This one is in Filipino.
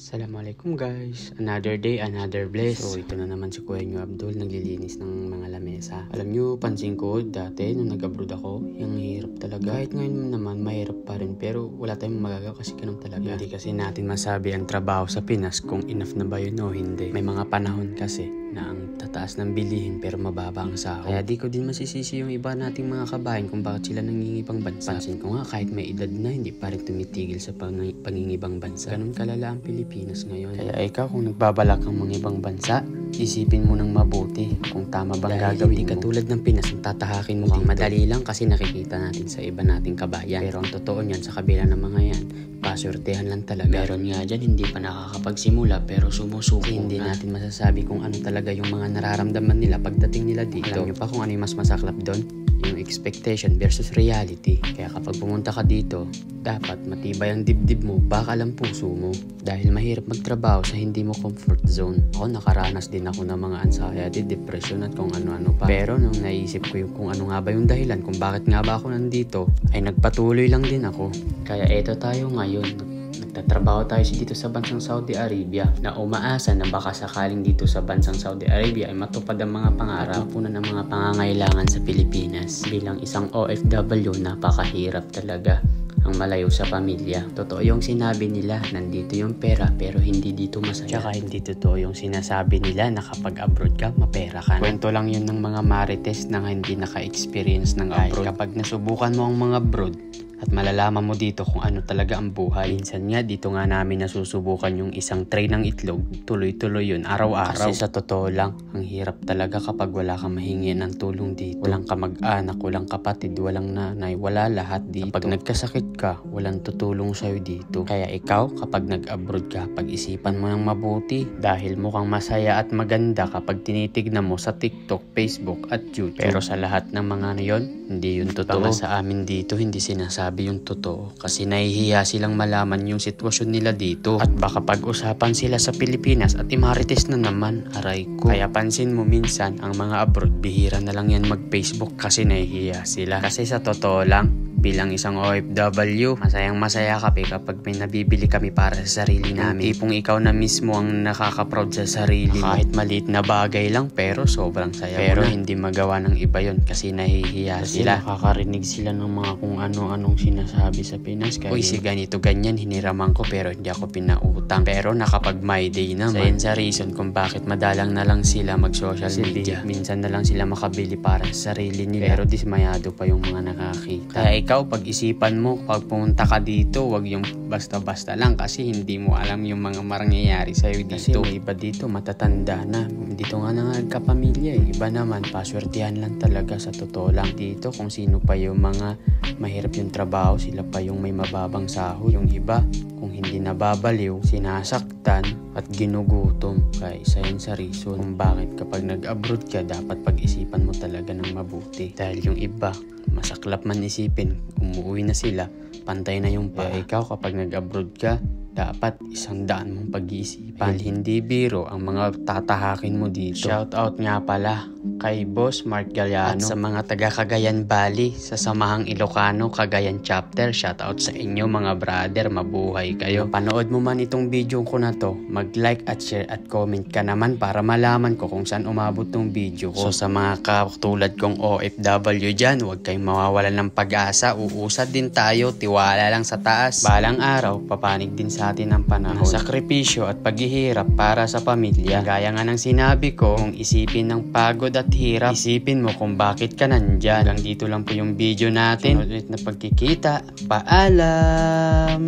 Assalamualaikum guys, another day, another bless. So ito na naman si Kuya nyo Abdul, naglilinis ng mga lamesa. Alam nyo, pansin ko dati nung nag-abroad ako, yung hirap talaga. Kahit ngayon naman mahirap pa rin, pero wala tayong magagawa kasi ganun talaga. Hindi kasi natin masabi ang trabaho sa Pinas kung enough na ba yun o hindi. May mga panahon kasi na ang tataas ng bilihin pero mababa ang sahod. Kaya di ko din masisisi yung iba nating mga kabayan kung bakit sila nangingibang bansa. Pansin ko nga kahit may edad na hindi pa rin tumitigil sa pangingibang bansa. Ganun kalala ang Pilipinas ngayon. Kaya ikaw kung nagbabalak ang mangibang bansa, isipin mo ng mabuti kung tama bang gagawin mo. Hindi katulad ng Pinas ang tatahakin mo dito. Madali lang kasi nakikita natin sa iba nating kabayan. Pero ang totoo niyan sa kabila ng mga yan, pasortehan lang talaga. Meron nga dyan hindi pa nakakapagsimula pero sumusuko. Hindi natin masasabi kung ano talaga yung mga nararamdaman nila pagdating nila dito. Alam nyo pa kung ano yung mas masaklap doon? Yung expectation versus reality. Kaya kapag pumunta ka dito, dapat matibay ang dibdib mo, bakal ang puso mo. Dahil mahirap magtrabaho sa hindi mo comfort zone. Ako nakaranas din ako ng mga anxiety, depression at kung ano-ano pa. Pero nung naisip ko yung kung ano nga ba yung dahilan kung bakit nga ba ako nandito, ay nagpatuloy lang din ako. Kaya eto tayo ngayon. Nagtatrabaho tayo dito sa bansang Saudi Arabia na umaasa na baka sakaling dito sa bansang Saudi Arabia ay matupad ang mga pangarap at mapunan ng mga pangangailangan sa Pilipinas. Bilang isang OFW, napakahirap talaga ang malayo sa pamilya. Totoo yung sinabi nila, nandito yung pera pero hindi dito masaya. Tsaka hindi totoo yung sinasabi nila na kapag abroad ka, mapera ka na. Kwento lang yun ng mga marites na hindi naka-experience ng abroad. Kapag nasubukan mo ang mga abroad, at malalaman mo dito kung ano talaga ang buhay. Minsan nga dito nga namin nasusubukan yung isang tray ng itlog. Tuloy-tuloy yun, araw-araw. Kasi sa totoo lang, ang hirap talaga kapag wala kang mahingi ng tulong dito. Walang kamag-anak, walang kapatid, walang nanay, wala lahat dito. Kapag nagkasakit ka, walang tutulong sa'yo dito. Kaya ikaw, kapag nag-abroad ka, pag-isipan mo ng mabuti. Dahil mukhang masaya at maganda kapag tinitignan mo sa TikTok, Facebook at YouTube. Pero sa lahat ng mga ano yun, hindi yun totoo. Baka sa amin dito, hindi sinasabi yung totoo kasi nahihiya silang malaman yung sitwasyon nila dito at baka pag-usapan sila sa Pilipinas at imarites na naman, aray ko. Kaya pansin mo minsan ang mga abroad bihira na lang yan mag-Facebook kasi nahihiya sila. Kasi sa totoo lang, bilang isang OFW, masayang masaya kami kapag may nabibili kami para sa sarili namin. Tipong ikaw na mismo ang nakaka-proud sa sarili mo. Kahit maliit na bagay lang pero sobrang saya. Pero hindi magawa ng iba yon kasi nahihiya sila. Nakakarinig sila ng mga kung ano-anong sinasabi sa Pinas. Uy, si ganito ganyan hiniraman ko pero hindi ako pinautang. Pero nakapag my day naman. Sa reason kung bakit madalang na lang sila mag-social media. Minsan na lang sila makabili para sa sarili nila. Pero dismayado pa yung mga nakakita. Kaya ikaw, pag-isipan mo, pag pumunta ka dito, wag yung basta-basta lang kasi hindi mo alam yung mga mangyayari sa'yo dito. Kasi may iba dito, matatanda na. Dito nga na nga nagkapamilya eh. Iba naman, paswertihan lang talaga sa totoo lang dito. Kung sino pa yung mga mahirap yung trabaho, sila pa yung may mababang sahod. Yung iba, kung hindi nababaliw, sinasaktan at ginugutom. Kaya isa yun sa reason kung bakit kapag nag-abroad ka, dapat pag-isipan mo talaga ng mabuti. Dahil yung iba, masaklap man isipin, umuwi na sila, pantay na yung pa. Ikaw kapag nag-abroad ka, dapat 100 mong pag-iisipan. Hindi biro ang mga tatahakin mo dito. Shout out nga pala kay Boss Mark Galliano at sa mga taga Cagayan Valley sa Samahang Ilocano Cagayan Chapter. Shout out sa inyo mga brother, mabuhay kayo. Panood mo man itong video ko na to, mag-like at share at comment ka naman para malaman ko kung saan umabot tong video ko. So sa mga katulad kong OFW dyan, huwag kayong mawawalan ng pag-asa. Uusad din tayo, tiwala lang sa taas. Balang araw, papanig din sa atin ang panahon. Sakripisyo at paghihirap para sa pamilya. Gaya nga ng sinabi ko, kung isipin ng pagod at hirap, isipin mo kung bakit ka nandyan. Hanggang dito lang po yung video natin. Ulit na pagkikita. Paalam!